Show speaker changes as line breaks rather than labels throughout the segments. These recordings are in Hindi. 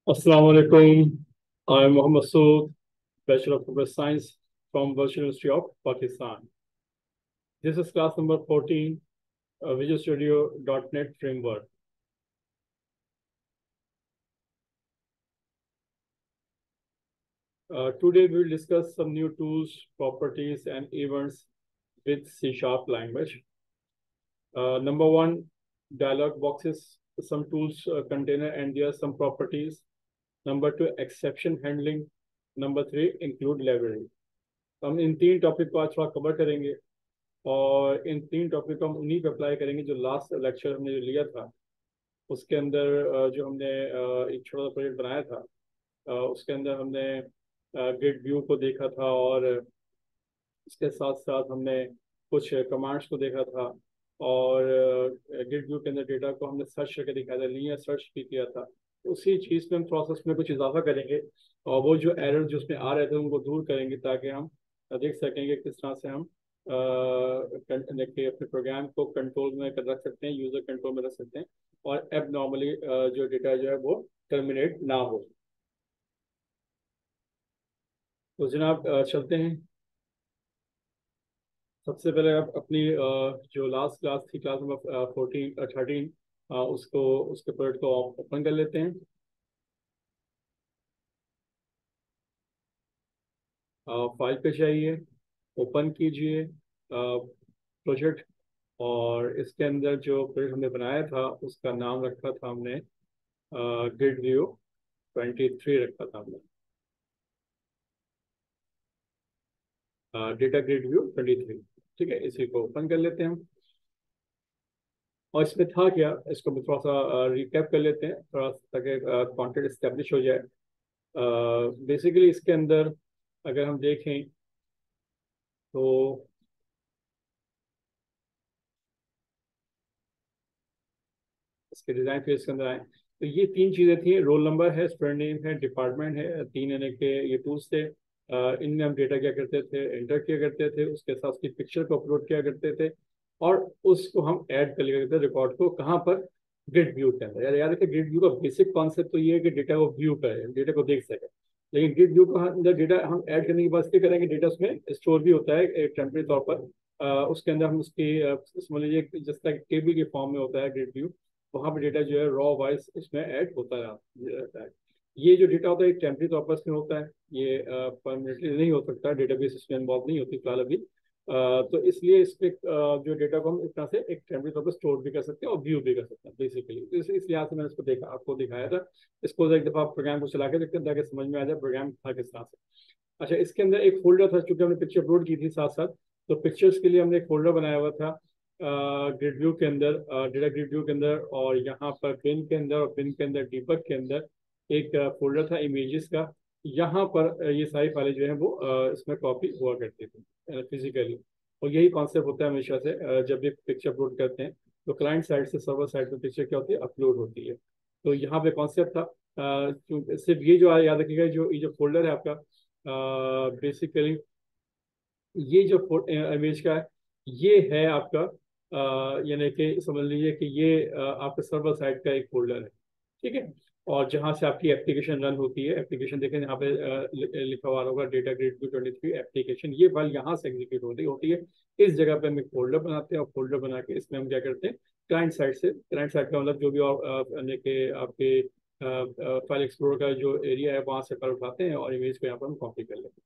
Assalamu alaikum. I'm Mohammed Sood, Bachelor of Computer Science from Virtual University of Pakistan. This is class number 14, Visual Studio .NET Framework. Today we will discuss some new tools, properties, and events with C# language. Number one, dialog boxes, some tools container, and there are some properties. Number two, exception handling. Number three, include library. हम इन तीन टॉपिक को आज थोड़ा कवर करेंगे और इन तीन टॉपिक को हम उन्हीं पे अप्लाई करेंगे जो लास्ट लेक्चर हमने जो लिया था उसके अंदर जो हमने एक छोटा सा प्रोजेक्ट बनाया था उसके अंदर हमने ग्रिड व्यू को देखा था और इसके साथ साथ हमने कुछ कमांड्स को देखा था और ग्रिड व्यू के अंदर डेटा को हमने सर्च करके दिखाया था, लीनियर सर्च भी किया था। उसी चीज़ में हम थोड़ा सा उसमें कुछ इजाफा करेंगे और वो जो एरर जो उसमें आ रहे थे उनको दूर करेंगे ताकि हम देख सकेंगे किस तरह से हम देखिए अपने प्रोग्राम को कंट्रोल में रख सकते हैं, यूज़र कंट्रोल में रख सकते हैं और एब नॉर्मली जो डेटा जो है वो टर्मिनेट ना हो। तो जनाब चलते हैं। सबसे पहले आप अपनी जो लास्ट क्लास थी, क्लास नंबर 13 उसको उसके प्रोजेक्ट को ओपन कर लेते हैं। फाइल पे जाइए, ओपन कीजिए प्रोजेक्ट और इसके अंदर जो प्रोजेक्ट हमने बनाया था उसका नाम रखा था हमने ग्रिड व्यू 23 रखा था हमने, डेटा ग्रिड व्यू 23। ठीक है, इसी को ओपन कर लेते हैं हम। और इसमें था क्या, इसको भी थोड़ा सा रिकैप कर लेते हैं थोड़ा सा ताकि कॉन्टेंट इस्टेब्लिश हो जाए। बेसिकली इसके अंदर अगर हम देखें तो इसके डिज़ाइन फेज के अंदर आए तो ये तीन चीज़ें थी, रोल नंबर है, स्टूडेंट नेम है, डिपार्टमेंट है, तीन यानी कि ये टूल्स थे। इनमें हम डेटा क्या करते थे, एंटर किया करते थे, उसके साथ उसकी पिक्चर को अपलोड किया करते थे और उसको हम ऐड कर लिया करते थे रिकॉर्ड को, कहाँ पर, ग्रिड व्यू के अंदर। यार याद रखिए ग्रिड व्यू का बेसिक कॉन्सेप्ट तो ये है कि डेटा को व्यू करें, डेटा को देख सके। लेकिन ग्रिड व्यू का अंदर डेटा हम ऐड करने के बाद क्या करेंगे, डेटा उसमें स्टोर भी होता है एक टेम्परेरी तौर पर। उसके अंदर हम उसकी समझ लीजिए जिस तरह टेबल के फॉर्म में होता है ग्रिड व्यू, वहाँ पे डेटा जो है रॉ वाइज इसमें ऐड होता रहता है। ये जो डेटा होता है एक टेम्परेरी तौर पर इसमें होता है, ये परमानेंटली नहीं हो सकता, डेटाबेस इसमें इन्वॉल्व नहीं होती फिलहाल अभी। तो इसलिए इसके जो डेटा को हम इस तरह से एक टेम्परेरी तौर पर स्टोर भी कर सकते हैं और व्यू भी कर सकते हैं बेसिकली। तो इस लिहाज से मैंने इसको देखा, आपको दिखाया था। इसको एक दफ़ा प्रोग्राम को चला के देखते हैं ताकि समझ में आ जाए प्रोग्राम था किस तरह से। अच्छा, इसके अंदर एक फोल्डर था चूंकि हमने पिक्चर अपलोड की थी साथ साथ, तो पिक्चर्स के लिए हमने एक फोल्डर बनाया हुआ था ग्रिड व्यू के अंदर, डेटा ग्रिड व्यू के अंदर, और यहाँ पर पिन के अंदर और पिन के अंदर डीबग के अंदर एक फोल्डर था इमेजेस का। यहाँ पर ये सारी फाइलें जो है वो इसमें कॉपी हुआ करती थी फिजिकली। और यही कॉन्सेप्ट होता है हमेशा से जब भी पिक्चर अपलोड करते हैं तो क्लाइंट साइड से सर्वर साइड में पिक्चर क्या होती है, अपलोड होती है। तो यहाँ पे कॉन्सेप्ट था सिर्फ ये जो याद रखिएगा, जो ये जो फोल्डर है आपका बेसिकली ये जो इमेज का है ये है आपका यानी कि समझ लीजिए कि ये आपका सर्वर साइड का एक फोल्डर है। ठीक है, और जहाँ से आपकी एप्लीकेशन रन होती है, एप्लीकेशन देखें यहाँ पे लिखा हुआ होगा डेटा ग्रिड 23 एप्लीकेशन, ये फाइल यहाँ से एग्जीक्यूट होती है। इस जगह पे हम एक फोल्डर बनाते हैं और फोल्डर बना के इसमें हम क्या करते हैं, क्लाइंट साइड से, क्लाइंट साइड का मतलब जो भी यानी कि आपके फाइल एक्सप्लोर का जो एरिया है वहाँ से फाइल उठाते हैं और इमेज को यहाँ पर हम कॉपी कर लेते हैं।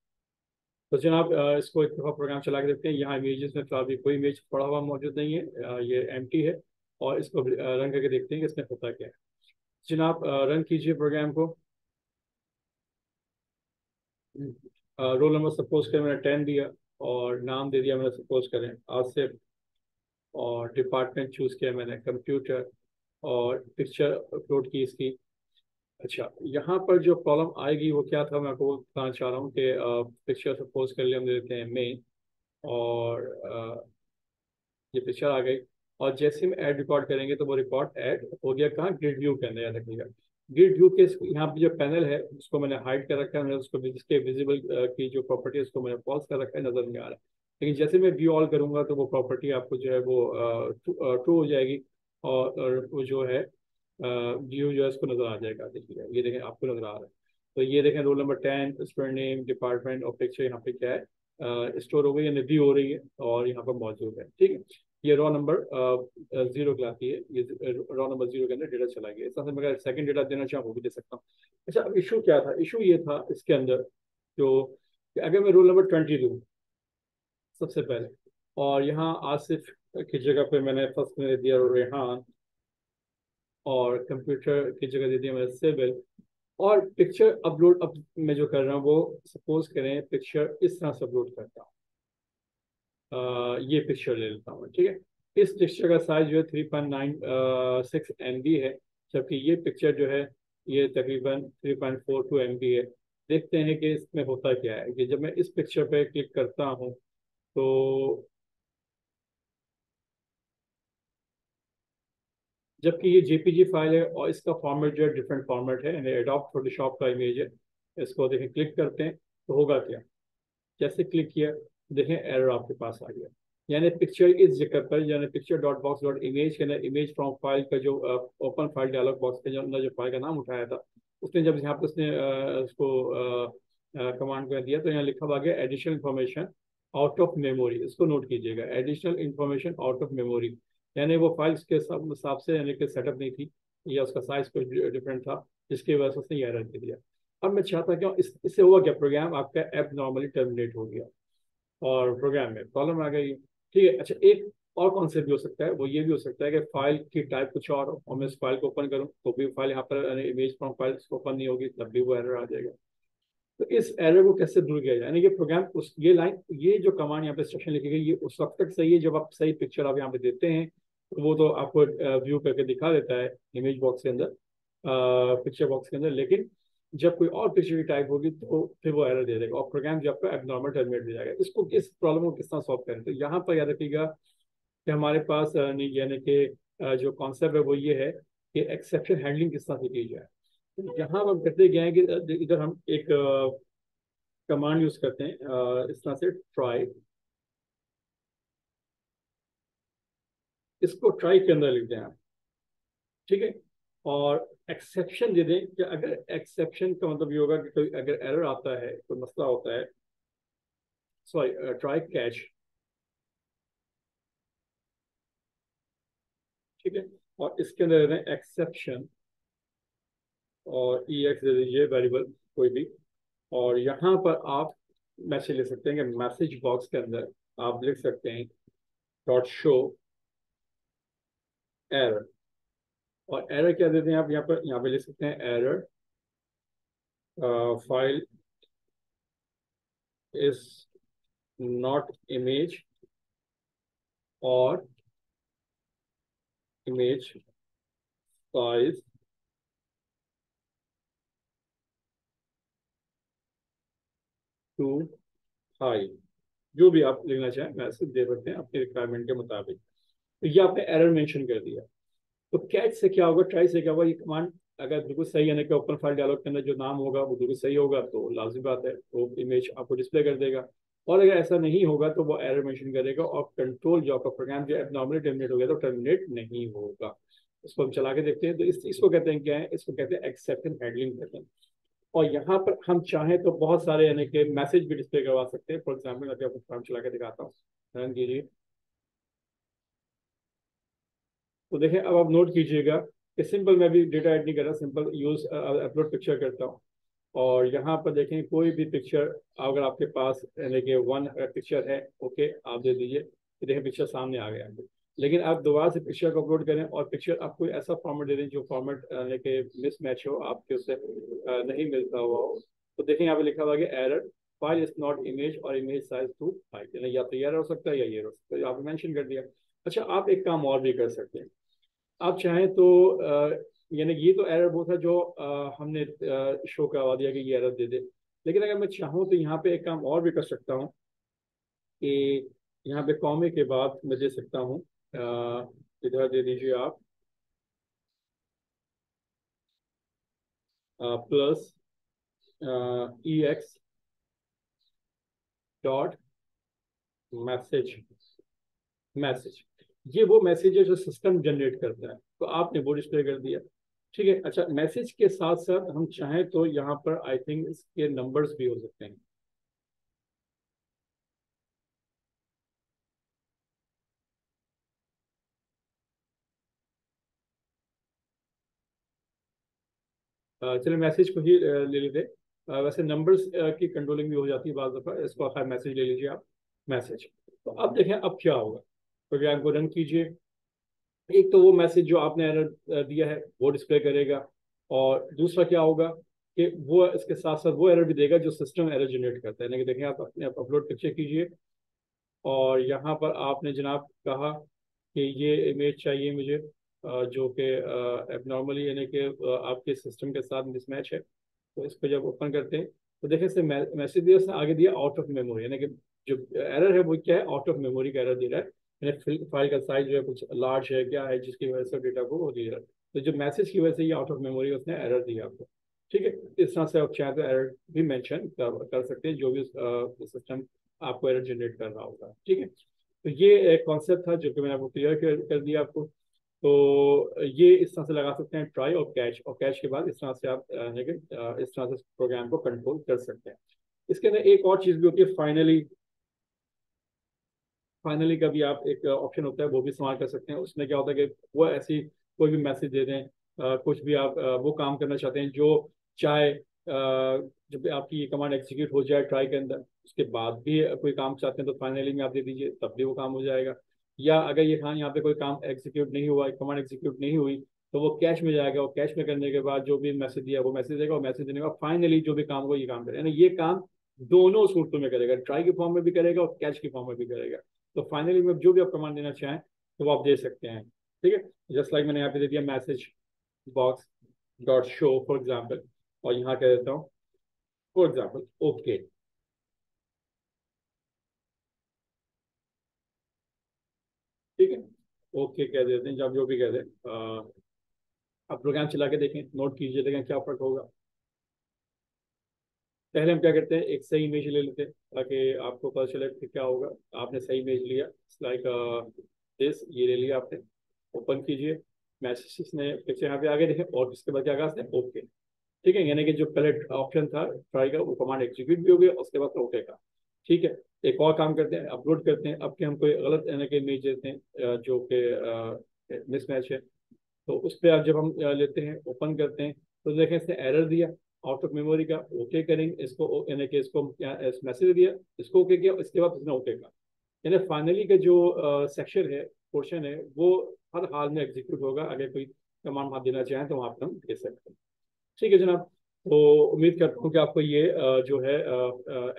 तो जनाब इसको एक दफ़ा प्रोग्राम चला के देखते हैं। यहाँ इमेजेस में फिलहाल भी कोई इमेज पड़ा हुआ मौजूद नहीं है, ये एम्प्टी है। और इसको रन करके देखते हैं कि इसमें होता क्या है। जनाब रन कीजिए प्रोग्राम को। रोल नंबर सपोज करें मैंने 10 दिया और नाम दे दिया मैंने सपोज करें आसिफ, और डिपार्टमेंट चूज़ किया मैंने कंप्यूटर, और पिक्चर अपलोड की इसकी। अच्छा, यहाँ पर जो प्रॉब्लम आएगी वो क्या था, मैं आपको बताना चाह रहा हूँ कि पिक्चर सपोज कर लिया हम देते हैं मेन, और ये पिक्चर आ गई। और जैसे हम ऐड रिकॉर्ड करेंगे तो वो रिकॉर्ड ऐड हो गया कहाँ, ग्रिड व्यू के अंदर, याद रखिएगा। ग्रिड व्यू के यहाँ पे जो पैनल है उसको मैंने हाइड कर रखा है, मैंने उसको जिसके विजिबल की जो प्रॉपर्टी है उसको मैंने पॉज कर रखा है, नजर नहीं आ रहा है। लेकिन जैसे मैं व्यू ऑल करूंगा तो वो प्रॉपर्टी आपको जो है वो ट्रू हो जाएगी और वो जो है व्यू जो है इसको नजर आ जाएगा। देखिए ये देखें, आपको नजर आ रहा है। तो ये देखें roll number 10, student name, department और पिक्चर यहाँ पे क्या है, स्टोर हो गई है, व्यू हो रही है और यहाँ पर मौजूद है। ठीक है, ये रॉ नंबर 0 क्लास की है, ये रॉ नंबर 0 के अंदर डेटा चला गया। इस तरह से मैं अगर सेकंड डेटा देना चाहूँ वो भी दे सकता हूँ। अच्छा, अब इशू क्या था? इशू ये था इसके अंदर जो कि अगर मैं रोल नंबर 20 दूँ सबसे पहले, और यहाँ आसिफ की जगह पे मैंने फर्स्ट में दे दिया रेहान, और कंप्यूटर की जगह दे दिया मैंने सिविल, और पिक्चर अपलोड अब मैं जो कर रहा हूँ वो सपोज करें पिक्चर इस तरह से अपलोड करता हूँ। ये पिक्चर ले लेता हूँ, ठीक है। इस पिक्चर का साइज जो है 3.96 MB है, जबकि ये पिक्चर जो है ये तकरीबन 3.42 MB है। देखते हैं कि इसमें होता क्या है कि जब मैं इस पिक्चर पे क्लिक करता हूँ तो जबकि ये जेपीजी फाइल है और इसका फॉर्मेट जो है डिफरेंट फॉर्मेट है, यानी एडोब फोटोशॉप का इमेज है। इसको देखें, क्लिक करते हैं तो होगा क्या? जैसे क्लिक किया, देखें एरर आपके पास आ गया। यानी पिक्चर इस जगह पर, यानी picture dot box dot image के अंदर इमेज फ्रॉम फाइल का जो ओपन फाइल डायलॉग बॉक्स के जो अंदर जो फाइल का नाम उठाया था, उसने जब यहाँ पर उसने उसको कमांड कर दिया तो यहाँ लिखा हुआ गया additional information out of memory. इसको नोट कीजिएगा, additional information out of memory. यानी वो फाइल के हिसाब से यानी कि सेटअप नहीं थी, या उसका साइज कुछ डिफरेंट था, जिसकी वजह से उसने ये एरर दे दिया। अब मैं चाहता क्यों, इससे हुआ क्या, प्रोग्राम आपका ऐप नॉर्मली टर्मिनेट हो गया और प्रोग्राम में प्रॉब्लम आ गई। ठीक है, अच्छा, एक और कॉन्सेप्ट भी हो सकता है, वो ये भी हो सकता है कि फाइल की टाइप कुछ और हो और मैं इस फाइल को ओपन करूं तो भी फाइल यहाँ पर इमेज फ्रॉम फाइल ओपन नहीं होगी, तब भी वो एरर आ जाएगा। तो इस एरर को कैसे दूर किया जाए, यानी कि प्रोग्राम उस ये लाइन, ये जो कमांड यहाँ पे इंस्ट्रक्शन लिखी गई, ये उस वक्त तक सही है जब आप सही पिक्चर आप यहाँ पे देते हैं, तो वो तो आपको व्यू करके दिखा देता है इमेज बॉक्स के अंदर, पिक्चर बॉक्स के अंदर। लेकिन जब कोई और पिक्चर की टाइप होगी तो फिर वो एरर दे देगा और प्रोग्राम जो आपका एबनॉर्मल टर्मिनेट दे जाएगा। इसको, इस प्रॉब्लम को किस तरह सॉल्व करें? तो यहाँ पर याद रखिएगा कि हमारे पास यानी कि जो कॉन्सेप्ट है वो ये है कि एक्सेप्शन हैंडलिंग किस तरह से की जाए। तो यहाँ हम करते गए हैं कि इधर हम एक कमांड यूज करते हैं इस तरह से, ट्राई। इसको ट्राई के अंदर लिखते हैं आप, ठीक है। और एक्सेप्शन दे दें कि अगर एक्सेप्शन का मतलब ये होगा कि कोई अगर एरर आता है, कोई मसला होता है, सॉरी, ट्राई कैच, ठीक है। और इसके अंदर दे दें एक्सेप्शन और ई एक्स दे दीजिए वेरिएबल कोई भी। और यहाँ पर आप मैसेज ले सकते हैं कि मैसेज बॉक्स के अंदर आप लिख सकते हैं डॉट शो एरर। और एरर क्या देते हैं आप यहाँ पे लिख सकते हैं error file is not image और इमेज साइज टू हाई। जो भी आप लिखना चाहें मैसेज दे सकते हैं अपनी रिक्वायरमेंट के मुताबिक। तो ये आपने एरर मेंशन कर दिया। तो कैच से क्या होगा, ट्राई से क्या होगा, ये कमांड अगर बिल्कुल सही, यानी कि ओपन फाइल डायलॉग के अंदर जो नाम होगा वो बिल्कुल सही होगा तो लाजमी बात है वो इमेज आपको डिस्प्ले कर देगा। और अगर ऐसा नहीं होगा तो वो एरर मेंशन करेगा और कंट्रोल जो आपका प्रोग्राम जो नॉर्मली टर्मिनेट हो गया तो टर्मिनेट नहीं होगा। इसको हम चला के देखते हैं। तो इसको कहते हैं क्या है, इसको कहते हैं एक्सेप्शन हैंडलिंग कहते हैं। और यहाँ पर हम चाहें तो बहुत सारे यानी कि मैसेज भी डिस्प्ले करवा सकते हैं। फॉर एग्जाम्पल अभी आपको काम चला के दिखाता हूँ, रन कीजिए। तो देखें, अब आप नोट कीजिएगा कि सिंपल, मैं भी डेटा ऐड नहीं कर रहा, सिंपल यूज अपलोड पिक्चर करता हूँ। और यहाँ पर देखें कोई भी पिक्चर अगर आपके पास यानी कि वन पिक्चर है, ओके आप दे दीजिए। तो देखें पिक्चर सामने आ गया। लेकिन आप दोबारा से पिक्चर को अपलोड करें और पिक्चर आपको ऐसा फॉर्मेट दे दें जो फॉर्मेट यानी कि मिसमैच हो, आपके उससे नहीं मिलता हुआ हो। तो देखें यहाँ पे लिखा हुआ है error file is not image और इमेज साइज टू फाइल, यानी या तो ये हो सकता है या ये हो सकता है, आपने मेंशन कर दिया। अच्छा, आप एक काम और भी कर सकते हैं। आप चाहें तो यानी ये तो एरर वो था जो हमने शो करवा दिया कि ये एरर दे दे। लेकिन अगर मैं चाहूँ तो यहाँ पे एक काम और भी कर सकता हूँ कि यहाँ पे कॉमे के बाद मैं दे सकता हूँ, इधर दे दीजिए आप प्लस ई एक्स डॉट मैसेज। मैसेज ये वो मैसेज है जो सिस्टम जनरेट करता है, तो आपने वो डिस्प्ले कर दिया। ठीक है। अच्छा, मैसेज के साथ साथ हम चाहें तो यहाँ पर आई थिंक इसके नंबर्स भी हो सकते हैं। चलिए मैसेज को ही ले लेते हैं। वैसे नंबर्स की कंट्रोलिंग भी हो जाती है बाज़ दफ़ा, इसको आप मैसेज ले लीजिए आप। मैसेज, तो अब देखें अब क्या होगा। प्रोग्राम को रन कीजिए। एक तो वो मैसेज जो आपने एरर दिया है वो डिस्प्ले करेगा, और दूसरा क्या होगा कि वो इसके साथ साथ वो एरर भी देगा जो सिस्टम एरर जनरेट करता है। यानी कि देखें आप अपने आप अपलोड पिक्चर कीजिए, और यहाँ पर आपने जनाब कहा कि ये इमेज चाहिए मुझे, जो कि एबनॉर्मली यानी कि आपके सिस्टम के साथ मिसमैच है। तो इसको जब ओपन करते हैं तो देखें इसने मैसेज दिया, उसने आगे दिया आउट ऑफ मेमोरी, यानी कि जो एरर है वो क्या है, आउट ऑफ मेमोरी का एरर दे रहा है। यानी फाइल का साइज जो है कुछ लार्ज है क्या है, जिसकी वजह से डेटा को वो दे रहा है। तो जो मैसेज की वजह से ये आउट ऑफ मेमोरी उसने एरर दिया आपको। ठीक है, इस तरह से आप चाहें तो एरर भी मेंशन कर सकते हैं, जो भी सिस्टम आपको एरर जनरेट कर रहा होगा। ठीक है, तो ये एक कॉन्सेप्ट था जो कि मैंने आपको क्लियर कर दिया आपको। तो ये इस तरह से लगा सकते हैं ट्राई और कैच, और कैच के बाद इस तरह से आप इस तरह से प्रोग्राम को कंट्रोल कर सकते हैं। इसके अंदर एक और चीज़ भी होती है, फाइनली। फाइनली का भी आप एक ऑप्शन होता है, वो भी इस्तेमाल कर सकते हैं। उसमें क्या होता है कि वो ऐसी कोई भी मैसेज दे दें, कुछ भी आप वो काम करना चाहते हैं जो चाहे जब आपकी ये कमांड एग्जीक्यूट हो जाए ट्राई के अंदर, उसके बाद भी कोई काम चाहते हैं तो फाइनली में आप दे दीजिए, तब भी वो काम हो जाएगा। या अगर ये हाँ यहाँ पे कोई काम एग्जीक्यूट नहीं हुआ, कमांड एग्जीक्यूट नहीं हुई, तो वो कैश में जाएगा, और कैश में करने के बाद जो भी मैसेज दिया वो मैसेज देगा, और मैसेज देने के बाद फाइनली जो भी काम होगा ये काम करेगा। यानी ये काम दोनों सूरतों में करेगा, ट्राई के फॉर्म में भी करेगा और कैश के फॉर्म में भी करेगा। तो फाइनली में जो भी आप कमांड देना चाहें तो वो आप दे सकते हैं। ठीक है, जस्ट लाइक मैंने यहाँ पे दे दिया message box dot show for example, और यहाँ कह देता हूँ फॉर एग्जाम्पल ओके। ठीक है, ओके कह देते हैं, जब जो भी कह दें। आप प्रोग्राम चला के देखें, नोट कीजिए, देखें क्या फर्क होगा। पहले हम क्या करते हैं, एक सही इमेज ले लेते हैं ताकि आपको पता चले कि क्या होगा। आपने सही इमेज लिया, लाइक दिस, ये ले लिया आपने। ओपन कीजिए, मैसेज ने पिक्चर यहाँ पे आगे देखें, और इसके बाद क्या कहा उसने, ओके। ठीक है, यानी कि जो पहले ऑप्शन था ट्राई का, वो कमांड एग्जीक्यूट भी हो गया, उसके बाद ओके का। ठीक है, एक और काम करते हैं, अपलोड करते हैं। अब कि हम कोई गलत यानी कि इमेज देते हैं जो कि मिसमैच है, तो उस पर आप जब हम लेते हैं ओपन करते हैं तो देखें इसने एरर दिया आउट ऑफ मेमोरी का। ओके करेंगे इसको, यानी कि इसको मैसेज दिया, इसको ओके किया, इसके बाद इसने ओके का। यानी फाइनली का जो सेक्शन है, पोर्शन है, वो हर हाल में एग्जीक्यूट होगा। अगर कोई कमांड आप देना चाहें तो वहाँ पर हम दे सकते हैं। ठीक है जनाब, तो उम्मीद करता हूँ कि आपको ये जो है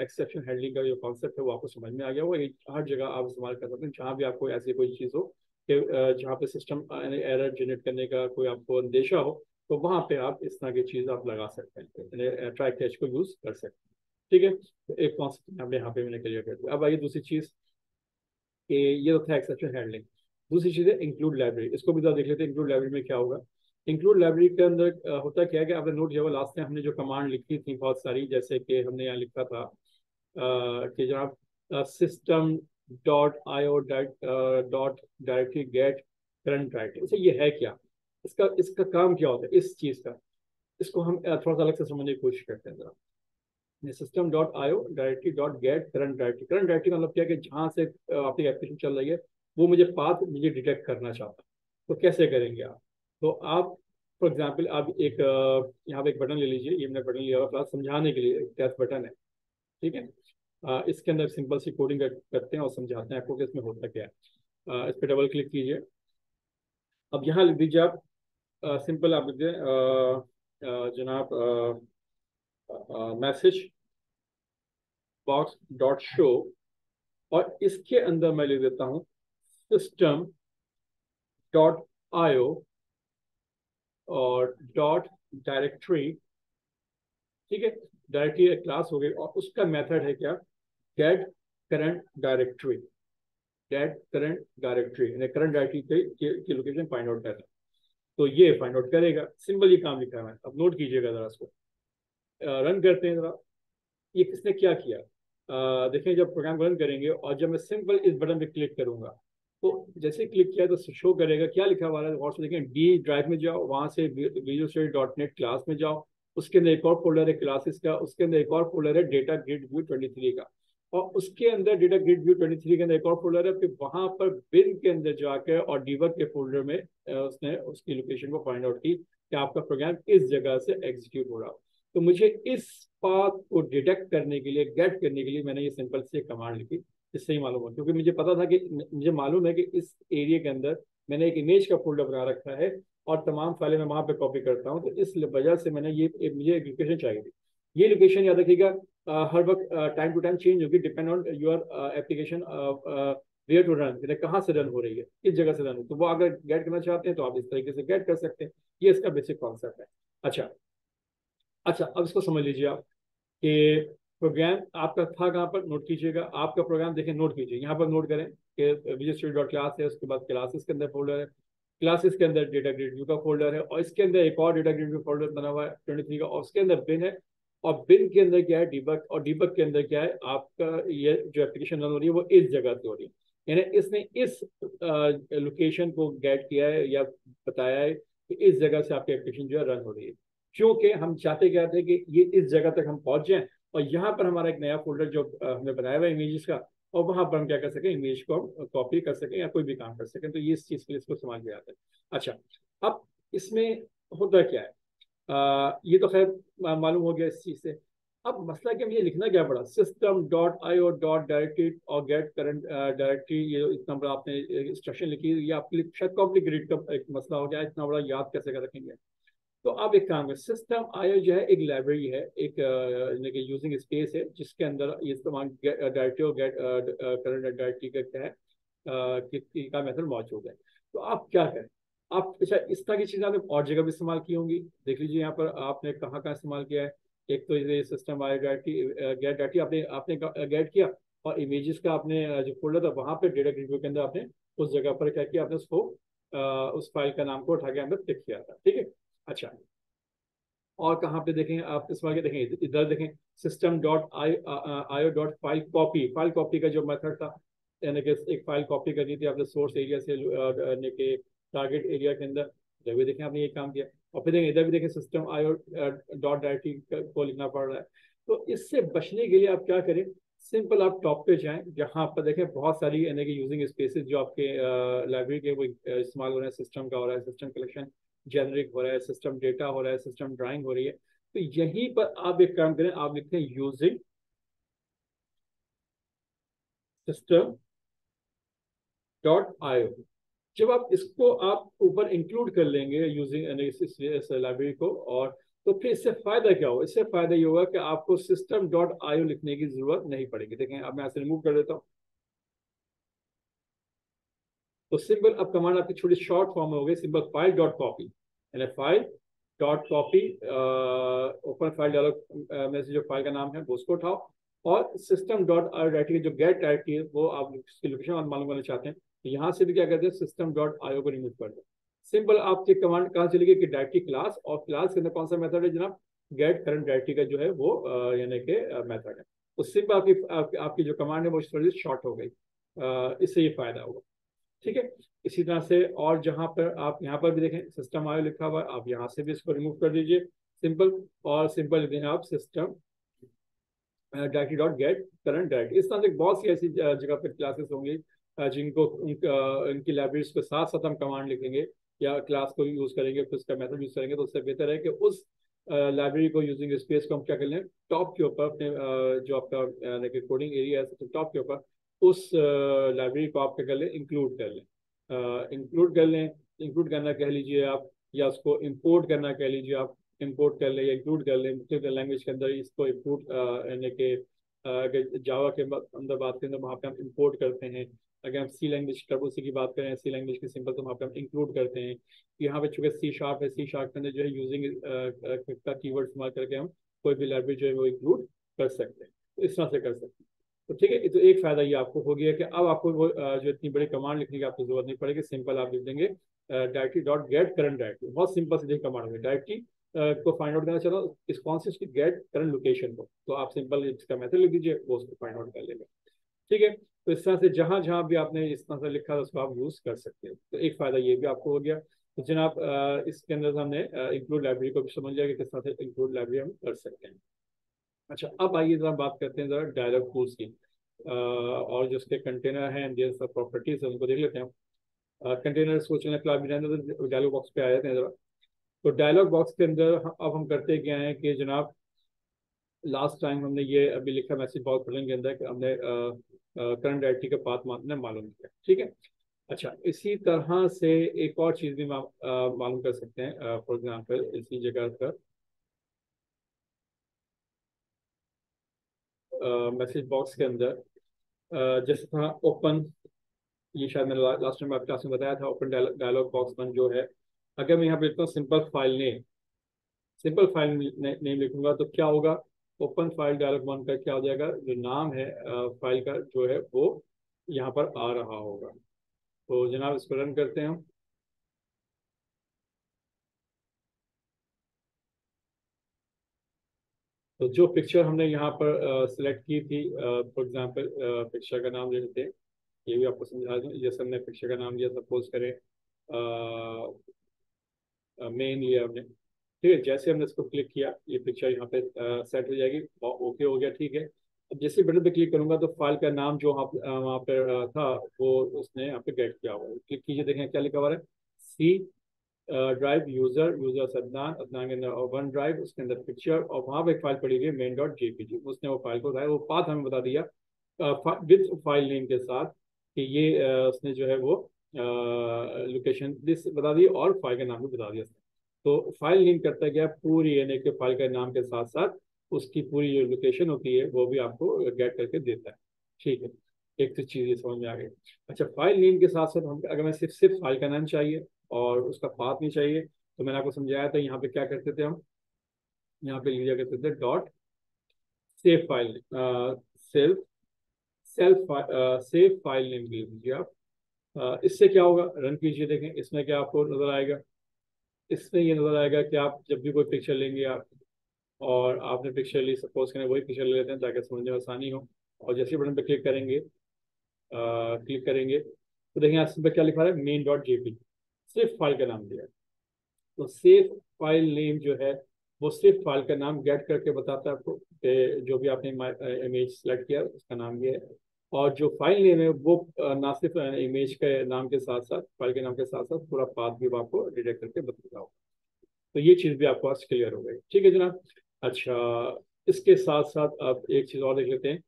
एक्सेप्शन हैंडलिंग का जो कॉन्सेप्ट है वो आपको समझ में आ गया होगा। ये हर जगह आप इस्तेमाल कर सकते हैं जहाँ भी आपको ऐसी कोई चीज़ हो कि जहाँ पे सिस्टम एरर जनरेट करने का कोई आपको अंदेशा हो, तो वहाँ पे आप इस तरह की चीज़ आप लगा सकते हैं, ट्राई कैच को यूज़ कर सकते हैं। ठीक है, तो एक कॉन्सेप्ट हमने यहाँ पे मैंने क्लियर कर दिया। अब आइए दूसरी चीज़ कि ये तो था एक्सेप्शन हैंडलिंग। दूसरी चीज़ है इंक्लूड लाइब्रेरी। इसको भी तो देख लेते हैं, इंक्लूड लाइब्रेरी में क्या होगा। इंक्लूड लाइब्रेरी के अंदर होता क्या है कि आपने नोट किया हुआ, लास्ट में हमने जो कमांड लिखी थी बहुत सारी, जैसे कि हमने यहाँ लिखा था कि जनाब system dot I O dot directory get current directory. अच्छा ये है क्या, इसका इसका काम क्या होता है इस चीज़ का, इसको हम थोड़ा सा अलग से समझने की कोशिश करते हैं जरा। System dot IO directory dot gate current directory. Current directory मतलब क्या है कि जहाँ से आपकी एप्लीकेशन चल रही है वो मुझे पाथ मुझे डिटेक्ट करना चाहता है। तो कैसे करेंगे आप, तो आप फॉर एग्जाम्पल आप एक यहाँ पे एक बटन ले लीजिए। ये मैंने बटन लिया हुआ क्लास समझाने के लिए, टेस्ट बटन है। ठीक है, इसके अंदर सिंपल सी कोडिंग करते हैं और समझाते हैं आपको कि इसमें होता क्या है। इस पर डबल क्लिक कीजिए। अब यहाँ लिख दीजिए आप सिंपल आप लिख दीजिए जनाब मैसेज बॉक्स डॉट शो, और इसके अंदर मैं लिख देता हूँ सिस्टम डॉट आईओ और डॉट डायरेक्टरी। ठीक है, डायरेक्टरी एक क्लास हो गई, और उसका मेथड है क्या, get current directory. Get current directory यानी करंट डायरेक्टरी की लोकेशन फाइंड आउट करना। तो ये फाइंड आउट करेगा, सिंपल ये काम लिखा है। मैं अब नोट कीजिएगा जरा इसको, रन करते हैं जरा। ये किसने क्या किया, देखें जब प्रोग्राम रन करेंगे और जब मैं सिंपल इस बटन पे क्लिक करूंगा तो जैसे क्लिक किया तो शो करेगा क्या लिखा हुआ है, और से देखें डी ड्राइव में जाओ, वहां से visual studio dot net class में जाओ, उसके अंदर एक और फोल्डर है क्लासेस का, उसके अंदर एक और फोल्डर है डेटा ग्रिड व्यू 23 का, और उसके अंदर डेटा ग्रिड व्यू 23 के अंदर एक और फोल्डर है। फिर वहां पर बिन के अंदर जाकर और डीबग के फोल्डर में उसने उसकी लोकेशन को फाइंड आउट की कि आपका प्रोग्राम इस जगह से एग्जीक्यूट हो रहा हो। तो मुझे इस पाथ को डिटेक्ट करने के लिए, गेट करने के लिए मैंने ये सिंपल से कमांड लिखी, इससे ही मालूम हो, क्योंकि मुझे पता था कि मुझे मालूम है कि इस एरिया के अंदर मैंने एक इमेज का फोल्डर बना रखा है और तमाम फाइलें मैं वहां पे कॉपी करता हूँ, तो इस वजह से मैंने मुझे एक लोकेशन चाहिए थी। ये लोकेशन याद रखिएगा, हर वक्त टाइम टू टाइम चेंज होगी, depend on your application where to run, कहाँ से रन हो रही है, किस जगह से रन हो, तो वो अगर गेट करना चाहते हैं तो आप इस तरीके से गेट कर सकते हैं। ये इसका बेसिक कॉन्सेप्ट है। अच्छा, अच्छा, अब इसको समझ लीजिए आप कि प्रोग्राम आपका था कहाँ पर, नोट कीजिएगा आपका प्रोग्राम, देखें नोट कीजिए, यहाँ पर नोट करें कि विजुअल स्टूडियो डॉट क्लास है, उसके बाद क्लासेस के अंदर फोल्डर है, क्लासेस के अंदर डेटा ग्रिड व्यू का फोल्डर है, और इसके अंदर एक और डेटा ग्रिड व्यू फोल्डर बना हुआ है 23 का, और उसके अंदर बिन है, और बिन के अंदर क्या है, डिबग, और डिबग के अंदर क्या है, आपका ये जो एप्लीकेशन रन हो रही है वो इस जगह से हो रही है। यानी इसने इस लोकेशन को गेट किया है या बताया है कि इस जगह से आपकी एप्लीकेशन जो है रन हो रही है, क्योंकि हम चाहते क्या थे कि ये इस जगह तक हम पहुंच जाएं, और यहाँ पर हमारा एक नया फोल्डर जो हमने बनाया हुआ है इमेजेस का, और वहां पर हम क्या कर सकें, इमेज को कॉपी कर सकें या कोई भी काम कर सकें, तो ये इस चीज के लिए इसको समझ में आता है। अच्छा, अब इसमें होता क्या है, ये तो खैर मालूम हो गया इस चीज से। अब मसला क्या, मुझे लिखना क्या पड़ा, system dot I O dot directory और गेट करंट डायरेक्टरी, ये इतना बड़ा आपने इंस्ट्रक्शन लिखी, ये आपके लिए शायद कॉम्प्लिकेटेड का एक मसला हो गया, इतना बड़ा याद कैसे कर रखेंगे। तो आप एक काम करें, सिस्टम आईओ जो है एक लाइब्रेरी है, एक यूजिंग स्पेस है, जिसके अंदर ये इस्तेमाल डायरेक्टरी और गेट करंट डायरेक्टरी का क्या है का मेथड मौजूद है। तो आप क्या करें, आप अच्छा इस तरह की चीज़ें आपने और जगह भी इस्तेमाल की होंगी, देख लीजिए यहाँ पर आपने कहाँ कहाँ इस्तेमाल किया है। एक तो ये system IO directory get directory आपने आपने गेट किया, और इमेजेस का आपने जो फोल्डर था वहाँ पे डेटा रिव्यू के अंदर आपने उस जगह पर क्या किया, आपने उसको उस फाइल का नाम को उठा के अंदर टिक किया था, ठीक है। अच्छा, और कहाँ पे देखें आप, इस बार देखें इधर देखें, system dot I O dot file copy का जो मेथड था, यानी कि एक फाइल कॉपी करनी थी आपने सोर्स एरिया से यानी कि टारगेट एरिया के अंदर, इधर भी देखें आपने ये काम किया। और फिर देखें इधर भी देखें, system I O dot directory को लिखना पड़ रहा है। तो इससे बचने के लिए आप क्या करें, सिंपल आप टॉप पे जाएं, जहाँ पर देखें बहुत सारी यानी कि यूजिंग स्पेसेस जो आपके लाइब्रेरी के वो इस्तेमाल हो रहे हैं, सिस्टम का हो रहा है, सिस्टम कलेक्शन जेनरिक हो रहा है, सिस्टम डेटा हो रहा है, सिस्टम ड्राइंग हो रही है, तो यहीं पर आप एक काम करें, आप लिखते हैं यूजिंग सिस्टम डॉट आईओ। जब आप इसको आप ऊपर इंक्लूड कर लेंगे यूजिंग इस लाइब्रेरी को, और तो फिर इससे फायदा क्या होगा, इससे फायदा ये होगा कि आपको सिस्टम डॉट आईओ लिखने की जरूरत नहीं पड़ेगी। देखें अब मैं ऐसे रिमूव कर देता हूँ, तो सिंपल अब कमांड आपकी छोटी शॉर्ट फॉर्म में हो गई, सिंपल फाइल डॉट कॉपी, यानी file dot copy, open file dialog में से जो फाइल का नाम है वो उसको उठाओ, और सिस्टम डॉट डायरेक्टरी जो गेट डायरेक्टरी है वो आप उसकी लोकेशन आप मालूम करना चाहते हैं, तो यहाँ से भी क्या करते हैं, सिस्टम डॉट आईओ को रिमूव कर दो। सिंपल आपकी कमांड कहाँ चली गई कि डायरेक्टरी क्लास, और क्लास के अंदर कौन सा मेथड है जनाब, गेट करंट डायरेक्टरी का जो है वो यानी कि मेथड है। तो सिंपल आपकी जो कमांड है वो थोड़ी शॉर्ट हो गई, इससे ये फायदा होगा, ठीक है। इसी तरह से और जहां पर आप यहाँ पर भी देखें सिस्टम आयो लिखा हुआ है, आप यहाँ से भी इसको रिमूव कर दीजिए सिंपल, और सिंपल लिख दें आप system directory dot gate current directory. इस तरह से बहुत सी ऐसी जगह पर क्लासेस होंगी जिनको इनकी लाइब्रेरीज के साथ साथ हम कमांड लिखेंगे या क्लास को यूज करेंगे, फिर उसका मेथड यूज करेंगे, तो उससे बेहतर है कि उस लाइब्रेरी को यूजिंग स्पेस को हम क्या कर लें, टॉप के ऊपर अपने जो आपका कोडिंग एरिया है तो टॉप के ऊपर उस लाइब्रेरी को आप क्या कर लें, इंक्लूड कर लें, इंक्लूड कर लें, इंक्लूड करना कह लीजिए आप, या उसको इंपोर्ट करना कह लीजिए आप, इंपोर्ट कर ले या इंक्लूड कर ले, मुख्तलिफ लैंग्वेज के अंदर इसको इंपोर्ट यानी कि अगर जावा के अंदर बात करें तो वहाँ पे हम इंपोर्ट करते हैं, अगर हम सी लैंग्वेज टर्बो सी की बात करें, सी लैंग्वेज की सिंपल, तो वहाँ पे हम इंक्लूड करते हैं। यहाँ पे चूंकि सी शार्प है, सी शार्प के अंदर जो है यूजिंग का कीवर्ड इस्तेमाल करके हम कोई भी लाइब्रेरी जो है वो इंक्लूड कर सकते हैं, तो इस तरह से कर सकते हैं। तो ठीक है, तो एक फायदा ये आपको हो गया कि अब आपको वो जो इतनी बड़ी कमांड लिखने की आपको जरूरत नहीं पड़ेगी, सिंपल आप लिख देंगे directory dot gate current directory, बहुत सिंपल सी कमांड है, डायरेक्टरी को फाइंड आउट करना चाह रहा हूँ इस कौन सी उसकी गेट करंट लोकेशन को, तो आप सिंपल इसका मेथड लिख दीजिए, वो उसको फाइंड आउट कर लेगा, ठीक है। तो इस तरह से जहां जहां भी आपने इस तरह से लिखा था उसको आप यूज कर सकते हो। तो एक फायदा ये भी आपको हो गया। तो जनाब इसके अंदर हमने इंक्लूड लाइब्रेरी को भी समझ लिया कि किस तरह से इंक्लूड लाइब्रेरी हम कर सकते हैं। अच्छा, अब आइए जरा बात करते हैं जरा डायलॉग टूल्स की, और जो उसके कंटेनर हैं, जो सब प्रॉपर्टीज है उनको देख लेते हैं। कंटेनर सोचने फिलहाल भी रहने दो, डायलॉग बॉक्स पे आ जाते हैं जरा। तो डायलॉग बॉक्स के अंदर अब हम करते क्या हैं कि जनाब लास्ट टाइम हमने ये अभी लिखा मैसेज बॉक्स बटन के अंदर कि हमने करंट डायरेक्टरी का पाथ मालूम किया, ठीक है। अच्छा, इसी तरह से एक और चीज़ भी मालूम कर सकते हैं। फॉर एग्जांपल इसी जगह पर मैसेज बॉक्स के अंदर जैसे था ओपन, ये शायद मैंने लास्ट टाइम आपके क्लास में बताया था, ओपन डायलॉग बॉक्स वन जो है, अगर मैं यहाँ पे लिखता हूँ simple file name, simple file name लिखूंगा तो क्या होगा, ओपन फाइल डायलॉग वन का क्या हो जाएगा, जो नाम है फाइल का जो है वो यहाँ पर आ रहा होगा। तो जनाब इसको रन करते हैं हम। तो जो पिक्चर हमने यहाँ पर सिलेक्ट की थी, फॉर एग्जांपल पिक्चर का नाम ले लेते हैं, ये भी आपको समझा दूँ। जैसे हमने पिक्चर का नाम लिया, सपोज करें मेन लिया हमने, ठीक है। जैसे हमने इसको क्लिक किया ये पिक्चर यहाँ पे सेट हो जाएगी, ओके हो गया, ठीक है। अब जैसे बटन पे क्लिक करूंगा तो फाइल का नाम जो वहाँ पर था वो उसने यहाँ पे गेट किया हुआ है। क्लिक कीजिए, देखें क्या लिखा हुआ है, C drive user, user Adnan, Adnan के अंदर वन ड्राइव, उसके अंदर पिक्चर, और वहाँ पे एक फाइल पड़ी हुई है मेन डॉट जेपीजी, उसने वो फाइल को उठाया, वो पाथ हमें बता दिया विद फाइल नेम के साथ कि ये उसने जो है वो लोकेशन दिस बता दी और फाइल का नाम भी बता दिया। तो फाइल नेम करता गया पूरी, यानी कि फाइल के नाम के साथ साथ उसकी पूरी जो लोकेशन होती है वो भी आपको गेट करके देता है, ठीक है। एक तो चीज़ ये समझ में आ गई। अच्छा, फाइल नेम के साथ साथ हम अगर मैं सिर्फ सिर्फ फाइल का नाम चाहिए और उसका पाथ नहीं चाहिए, तो मैंने आपको समझाया था यहाँ पे क्या करते थे हम, यहाँ पे लिया करते थे dot save file, self self save file name लिख लीजिए आप। इससे क्या होगा, रन कीजिए, देखें इसमें क्या आपको नजर आएगा, इसमें ये नजर आएगा कि आप जब भी कोई पिक्चर लेंगे आप, और आपने पिक्चर ली, सपोज करें वही पिक्चर ले लेते हैं ताकि समझने में आसानी हो, और जैसे बटन पे क्लिक करेंगे तो देखें इस पर क्या लिखा है, मेन डॉट जेपी, सिर्फ फाइल का नाम दिया है। तो सेव फाइल नेम जो है वो सिर्फ फाइल का नाम गेट करके बताता है आपको कि जो भी आपने इमेज सेलेक्ट किया उसका नाम ये है, और जो फाइल नेम है वो ना सिर्फ इमेज के नाम के साथ साथ, फाइल के नाम के साथ साथ पूरा पाथ भी वो आपको डिटेक्ट करके बताता हो। तो ये चीज़ भी आपको आज क्लियर हो गई, ठीक है जनाब। अच्छा, इसके साथ साथ आप एक चीज़ और देख लेते हैं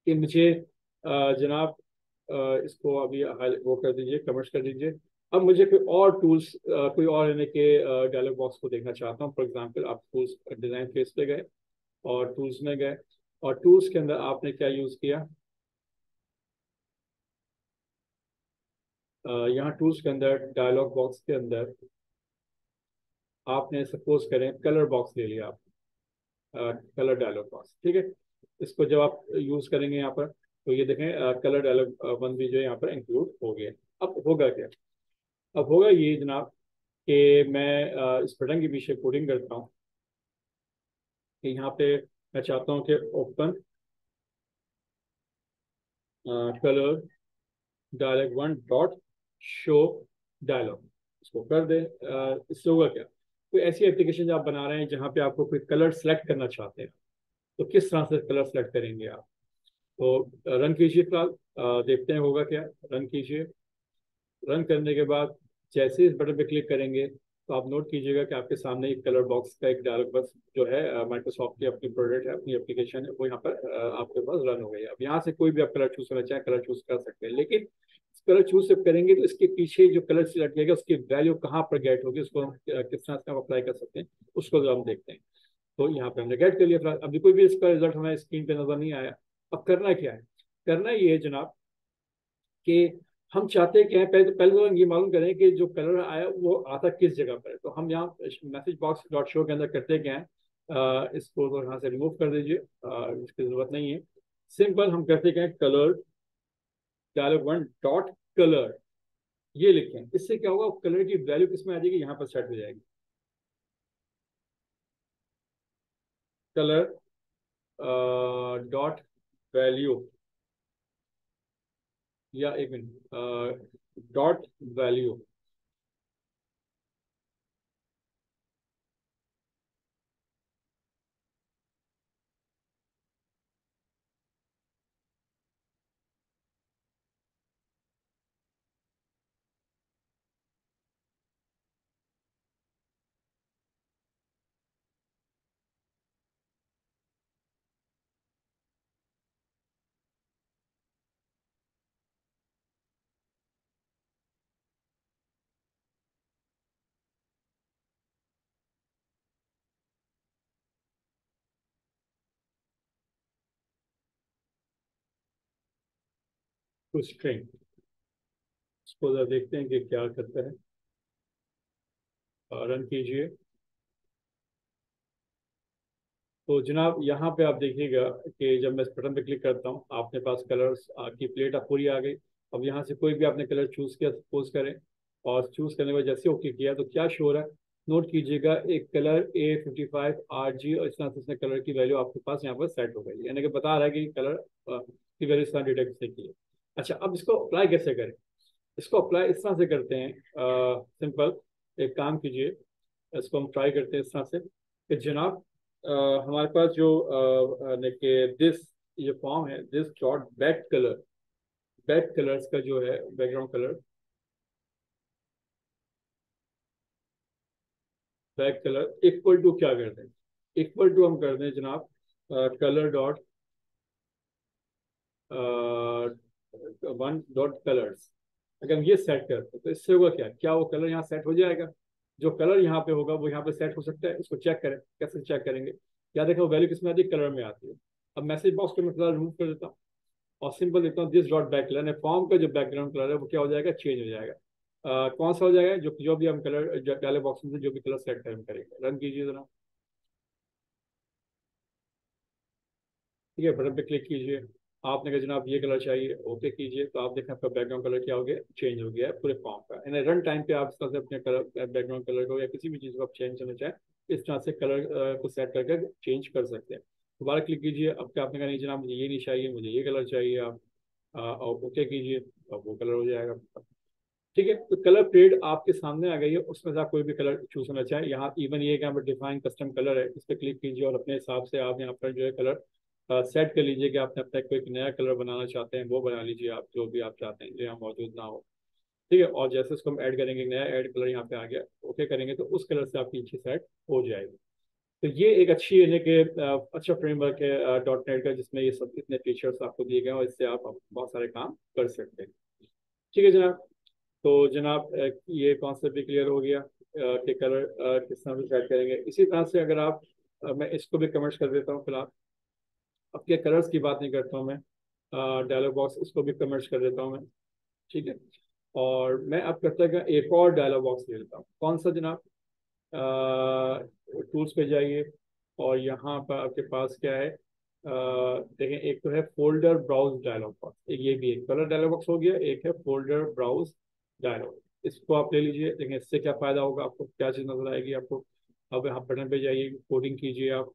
कि मुझे जनाब इसको अभी वो कर दीजिए, कमेंट्स कर दीजिए। अब मुझे कोई और टूल्स, कोई और यानी कि डायलॉग बॉक्स को देखना चाहता हूँ। फॉर एग्जांपल आप टूल्स डिज़ाइन फेस पे गए और टूल्स में गए, और टूल्स के अंदर आपने क्या यूज़ किया, यहाँ टूल्स के अंदर डायलॉग बॉक्स के अंदर आपने सपोज करें कलर बॉक्स ले लिया आप, कलर डायलॉग बॉक्स, ठीक है। इसको जब आप यूज़ करेंगे यहाँ पर तो ये देखें कलर डायलॉग वन भी जो है यहाँ पर इंक्लूड हो गया। अब होगा क्या, अब होगा ये जनाब कि मैं इस बटन के पीछे कोडिंग करता हूँ कि यहाँ पे मैं चाहता हूँ कि open colour dialog one dot show dialog, इसको कर दे। इससे होगा क्या, कोई ऐसी एप्लीकेशन आप बना रहे हैं जहाँ पे आपको कोई कलर सेलेक्ट करना चाहते हैं, तो किस तरह से कलर सेलेक्ट करेंगे आप। तो रन कीजिए फिलहाल, देखते हैं होगा क्या। रन कीजिए, रन करने के बाद जैसे इस बटन पे क्लिक करेंगे तो आप नोट कीजिएगा कि आपके सामने एक कलर बॉक्स का एक डायलॉग बॉक्स जो है माइक्रोसॉफ्ट की अपनी प्रोडक्ट है, अपनी एप्लीकेशन है, वो यहाँ पर आपके पास रन हो गई है। अब यहाँ से कोई भी आप कलर चूज करना चाहें कलर चूज कर सकते हैं, लेकिन कलर चूज जब करेंगे तो इसके पीछे जो कलर सिलेक्ट किया गया उसकी वैल्यू कहाँ पर गेट होगी, उसको हम किस तरह से हम अप्लाई कर सकते हैं, उसको हम देखते हैं। तो यहाँ पे हमने गेट कर लिया। अभी कोई भी इसका रिजल्ट हमारे स्क्रीन पे नजर नहीं आया। अब करना क्या है, करना ये है जनाब कि हम चाहते हैं कि पहले तो हम ये मालूम करें कि जो कलर आया वो आता किस जगह पर है। तो हम यहाँ मैसेज बॉक्स डॉट शो के अंदर करते क्या है, इसको तो यहाँ से रिमूव कर दीजिए, इसकी जरूरत नहीं है। सिंपल हम करते क्या है, colour dialog one dot colour, ये लिखें। इससे क्या होगा, कलर की वैल्यू किस में आ जाएगी, यहाँ पर सेट हो जाएगी, कलर डॉट वैल्यू, या एक minute, dot value to string. इसको जरा देखते हैं कि क्या करता है। रन कीजिए। तो जनाब यहाँ पे आप देखिएगा कि जब मैं इस बटन पे क्लिक करता हूँ आपके पास कलर्स की प्लेट आप पूरी आ गई। अब यहाँ से कोई भी आपने कलर चूज किया, सपोज करें, और चूज करने के बाद जैसे ओके किया तो क्या शो हो रहा है, नोट कीजिएगा, एक कलर A55RG और इस तरह से इसने कलर की वैल्यू आपके पास यहाँ पर सेट हो गई, यानी कि बता रहा है कि कलर की वैल्यू इस तरह डिटेक्ट से की है। अच्छा, अब इसको अप्लाई कैसे करें? इसको अप्लाई इस तरह से करते हैं, सिंपल। एक काम कीजिए, इसको हम ट्राई करते हैं इस तरह से कि जनाब, अ, हमारे पास जो दिस ये फॉर्म है, this dot back colour, back colours का जो है background colour, back colour equal to क्या कर दें, इक्वल टू हम कर दें जनाब colour dot one dot colours. अगर हम ये सेट करते हैं तो इससे होगा क्या, क्या वो कलर यहाँ सेट हो जाएगा? जो कलर यहाँ पे होगा वो यहाँ पे सेट हो सकता है। उसको चेक करें, कैसे चेक करेंगे? क्या देखो वैल्यू किसमें आती है, कलर में आती है। अब मैसेज बॉक्स को मैं फिलहाल रिमूव कर देता हूँ और सिंपल लिखता हूँ this dot back colour, form का जो बैकग्राउंड कलर है वो क्या हो जाएगा, चेंज हो जाएगा। कौन सा हो जाएगा, जो जो भी हम कलर डायलॉग बॉक्स में से जो भी कलर सेट करेंगे, रन कीजिए जरा। ठीक है, बटन पे क्लिक कीजिए। आपने कहा जनाब ये कलर चाहिए, ओके कीजिए, तो आप देखें आपका बैकग्राउंड कलर क्या हो गया, चेंज हो गया है पूरे फॉर्म का। यानी रन टाइम पे आप इस तरह से अपने कलर बैकग्राउंड कलर को या किसी भी चीज़ को आप चेंज करना चाहें, इस तरह से कलर को सेट करके चेंज कर सकते हैं। दोबारा क्लिक कीजिए। अब क्या आपने कहा नहीं जनाब मुझे ये नहीं चाहिए, मुझे ये कलर चाहिए, आप और ओके कीजिए, अब वो कलर हो जाएगा। ठीक है, तो कलर प्लेट आपके सामने आ गई है, उसमें से आप कोई भी कलर चूज करना चाहें। यहाँ इवन ये यहाँ पर डिफाइन कस्टम कलर है, इस पर क्लिक कीजिए और अपने हिसाब से आप यहाँ पर जो है कलर सेट कर लीजिए कि आपने अपना कोई नया कलर बनाना चाहते हैं वो बना लीजिए, आप जो भी आप चाहते हैं जो यहाँ मौजूद ना हो। ठीक है, और जैसे उसको हम ऐड करेंगे, नया ऐड कलर यहाँ पे आ गया, ओके करेंगे तो उस कलर से आपकी नीचे सेट हो जाएगी। तो ये एक अच्छी यानी कि अच्छा फ्रेमवर्क है डॉट नेट का, जिसमें ये सब इतने फीचर्स आपको दिए गए हैं और इससे आप बहुत सारे काम कर सकते हैं। ठीक है जनाब। तो जनाब ये कॉन्सेप्ट भी क्लियर हो गया कि कलर किस तरह से सेट करेंगे। इसी तरह से अगर आप मैं इसको भी कमेंट्स कर देता हूँ फिलहाल। अब क्या कलर्स की बात नहीं करता हूँ मैं, डायलॉग बॉक्स इसको भी कमेंट्स कर देता हूँ मैं। ठीक है, और मैं अब करता है कि एक और डायलॉग बॉक्स ले लेता हूँ। कौन सा जनाब? टूल्स पे जाइए और यहाँ पर आपके पास क्या है, देखें, एक तो है फोल्डर ब्राउज डायलॉग बॉक्स, एक ये भी एक कलर डायलॉग बॉक्स हो गया, एक है फोल्डर ब्राउज डायलॉग। इसको आप ले लीजिए, देखें इससे क्या फायदा होगा आपको, क्या चीज़ नजर आएगी आपको। अब यहाँ बटन पे जाइए, कोडिंग कीजिए आप।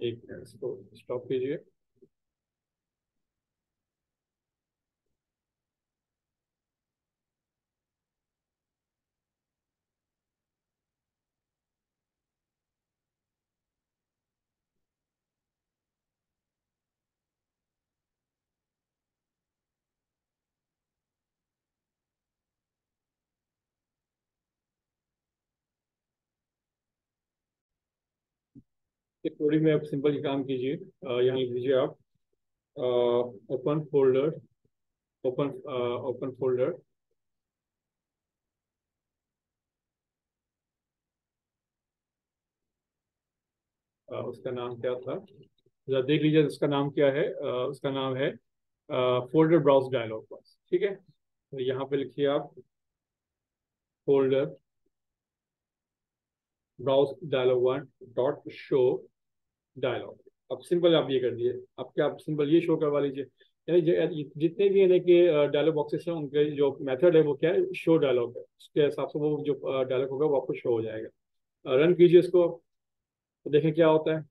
एक मिनट, इसको स्टॉप कीजिए। कोडिंग में आप सिंपल ही काम कीजिए, यहाँ लिख दीजिए आप open folder, open open folder, उसका नाम क्या था, जरा देख लीजिए उसका नाम क्या है। उसका नाम है फोल्डर ब्राउज डायलॉग बॉक्स। ठीक है, तो यहाँ पे लिखिए आप folder browse dialog one dot show dialog. अब सिंपल आप ये कर दिए, अब क्या आप सिंपल ये शो करवा लीजिए। यानी जितने भी यानी कि डायलॉग बॉक्सेस हैं उनके जो मेथड है वो क्या है, शो डायलॉग है, उसके हिसाब से वो जो डायलॉग होगा वो आपको शो हो जाएगा। रन कीजिए इसको तो देखें क्या होता है।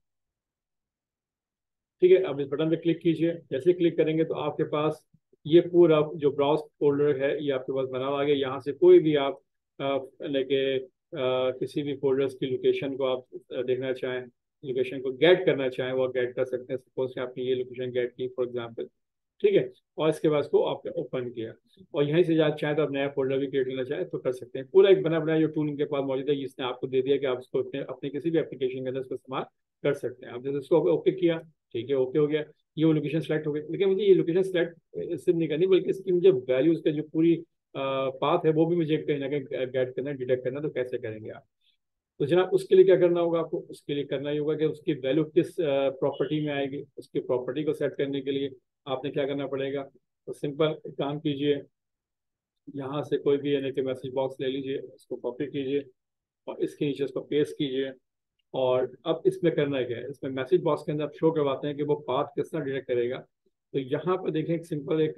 ठीक है, अब इस बटन पे क्लिक कीजिए, जैसे क्लिक करेंगे तो आपके पास ये पूरा जो ब्राउज फोल्डर है ये आपके पास बना हुआ है। यहाँ से कोई भी आप लेके किसी भी फोल्डर्स की लोकेशन को आप देखना चाहें, लोकेशन को गेट करना चाहें वो गेट कर सकते हैं। सपोज कि आपने ये लोकेशन गेट की फॉर एग्जांपल, ठीक है, और इसके बाद इसको आपने ओपन किया और यहीं से आप चाहें तो आप नया फोल्डर भी क्रिएट करना चाहें तो कर सकते हैं। पूरा एक बना बनाया जो टूल इनके पास मौजूद है, इसने आपको दे दिया कि आप इसको अपने अपने किसी भी एप्लीकेशन के अंदर इसको इस्तेमाल कर सकते हैं। आप जैसे इसको ओके किया, ठीक है, ओके हो गया, ये वो लोकेशन सेलेक्ट हो गई। लेकिन मुझे ये लोकेशन सेलेक्ट सिर्फ नहीं करनी बल्कि इसकी मुझे वैल्यूज का जो पूरी पाथ है वो भी मुझे कहीं ना कहीं गेट करना, डिटेक्ट करना। तो कैसे करेंगे आप? तो जनाब उसके लिए क्या करना होगा आपको, उसके लिए करना ही होगा कि उसकी वैल्यू किस प्रॉपर्टी में आएगी। उसकी प्रॉपर्टी को सेट करने के लिए आपने क्या करना पड़ेगा, तो सिंपल काम कीजिए, यहाँ से कोई भी यानी कि मैसेज बॉक्स ले लीजिए, उसको कॉपी कीजिए और इसके नीचे उसको पेस्ट कीजिए। और अब इसमें करना क्या है, इसमें मैसेज बॉक्स के अंदर आप शो करवाते हैं कि वो पाथ किस तरह डिटेक्ट करेगा। तो यहाँ पर देखें एक सिंपल एक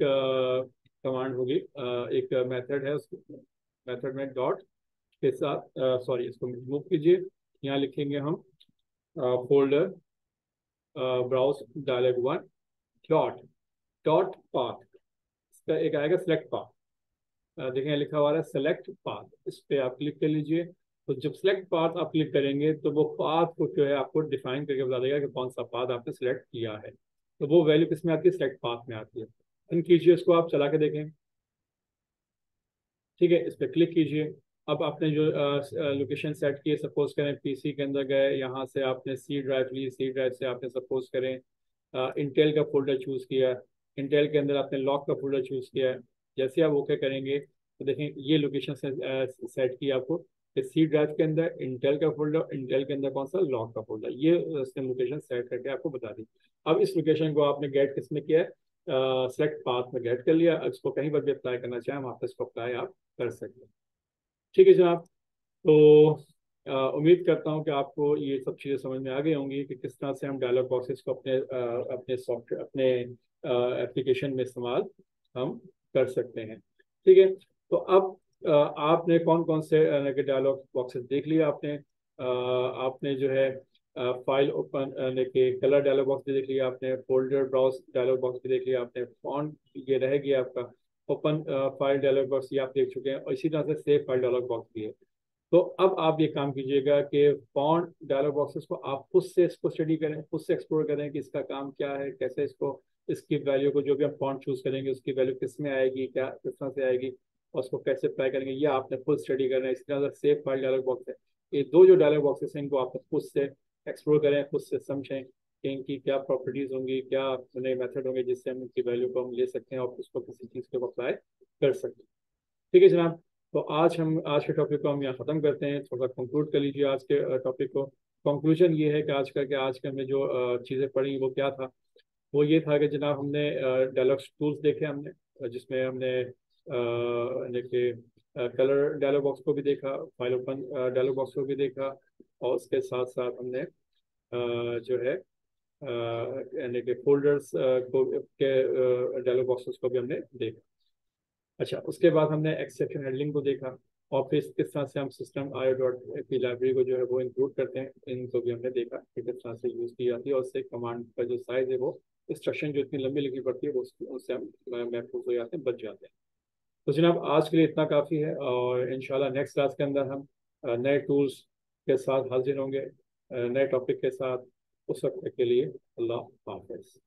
कमांड होगी, एक मेथड है, उस मेथड में डॉट के साथ, सॉरी इसको रिमूव कीजिए, यहाँ लिखेंगे हम folder browse dialog one dot dot path, इसका एक आएगा सेलेक्ट पाथ। देखें लिखा हुआ है सेलेक्ट पाथ, इस पे आप क्लिक कर लीजिए। तो जब सेलेक्ट पाथ आप क्लिक करेंगे तो वो पाथ को जो है आपको डिफाइन करके बता देगा कि कौन सा पाथ आपने सेलेक्ट किया है। तो वो वैल्यू किस में आती है, सेलेक्ट पाथ में आती है। इन कीजिए, इसको आप चला के देखें, ठीक है, इस पर क्लिक कीजिए। अब आपने जो लोकेशन सेट की है, सपोज करें पीसी के अंदर गए, यहाँ से आपने सी ड्राइव ली, सी ड्राइव से आपने सपोज करें इंटेल का फोल्डर चूज़ किया, इंटेल के अंदर आपने लॉक का फोल्डर चूज़ किया है। जैसे आप ओके करेंगे तो देखें ये लोकेशन से सेट की आपको कि सी ड्राइव के अंदर इंटेल का फोल्डर, इंटेल के अंदर कौन सा, लॉक का फोल्डर, ये उसने लोकेशन सेट करके आपको बता दी। अब इस लोकेशन को आपने गेट किस में किया है, सेलेक्ट पाथ में गेट कर लिया। अब इसको कहीं पर भी अप्लाई करना चाहें वहाँ पर इसको अप्लाई आप कर सकते हैं। ठीक है जनाब, तो उम्मीद करता हूँ कि आपको ये सब चीज़ें समझ में आ गई होंगी कि किस तरह से हम डायलॉग बॉक्सेस को अपने अपने सॉफ्टवेयर, अपने एप्लीकेशन में इस्तेमाल हम कर सकते हैं। ठीक है, तो अब आपने कौन कौन से डायलॉग बॉक्सेस देख लिया आपने, आपने जो है फाइल ओपन के कलर डायलॉग बॉक्स भी देख लिया आपने, फोल्डर ब्राउज डायलॉग बॉक्स भी देख लिया आपने, फॉन्ट ये रह गया आपका, ओपन फाइल डायलॉग बॉक्स ये आप देख चुके हैं, और इसी तरह से सेव फाइल डायलॉग बॉक्स भी है। तो अब आप ये काम कीजिएगा कि फॉन्ट डायलॉग बॉक्सेस को आप खुद से इसको स्टडी करें, खुद से एक्सप्लोर करें कि इसका काम क्या है, कैसे इसको, इसकी वैल्यू को जो भी हम फॉन्ट चूज करेंगे उसकी वैल्यू किस में आएगी, क्या किस तरह से आएगी और उसको कैसे अप्लाई करेंगे, ये आपने खुद स्टडी करना है। इसी तरह से सेव फाइल डायलॉग बॉक्स है, ये दो जो डायलॉग बॉक्सेस हैं इनको आप खुद से एक्सप्लोर करें, खुद से समझें कि इनकी क्या प्रॉपर्टीज होंगी, क्या नए मेथड होंगे जिससे हम इनकी वैल्यू को हम ले सकते हैं और उसको किसी चीज़ के ऊपर अप्लाई कर सकते हैं। ठीक है जनाब, तो आज के टॉपिक को हम यहाँ ख़त्म करते हैं, थोड़ा सा कंक्लूड कर लीजिए आज के टॉपिक को। कंक्लूजन ये है कि आज का हमने जो चीज़ें पढ़ी वो क्या था, वो ये था कि जनाब हमने डायलॉग टूल्स देखे हमने, जिसमें हमने देखिए कलर डायलॉग बॉक्स को भी देखा, फाइल ओपन डायलॉग बॉक्स को भी देखा, और उसके साथ साथ हमने जो है यानी कि फोल्डर्स को के डायलॉग बॉक्सेस को भी हमने देखा। अच्छा, उसके बाद हमने एक्सेप्शन हैंडलिंग को देखा, और फिर किस तरह से हम सिस्टम आई डॉट की लाइब्रेरी को जो है वो इंक्लूड करते हैं, इनको भी हमने देखा कि किस तरह से यूज़ की जाती है, और उससे कमांड का जो साइज है वो इंस्ट्रक्शन जो इतनी लंबी लिखनी पड़ती है वो उससे हम महफूज हो जाते हैं, बच जाते हैं। तो जनाब आज के लिए इतना काफ़ी है, और इंशाल्लाह नेक्स्ट क्लास के अंदर हम नए टूल्स के साथ हाजिर होंगे, नए टॉपिक के साथ। उस वक्त के लिए अल्लाह हाफ़िज़।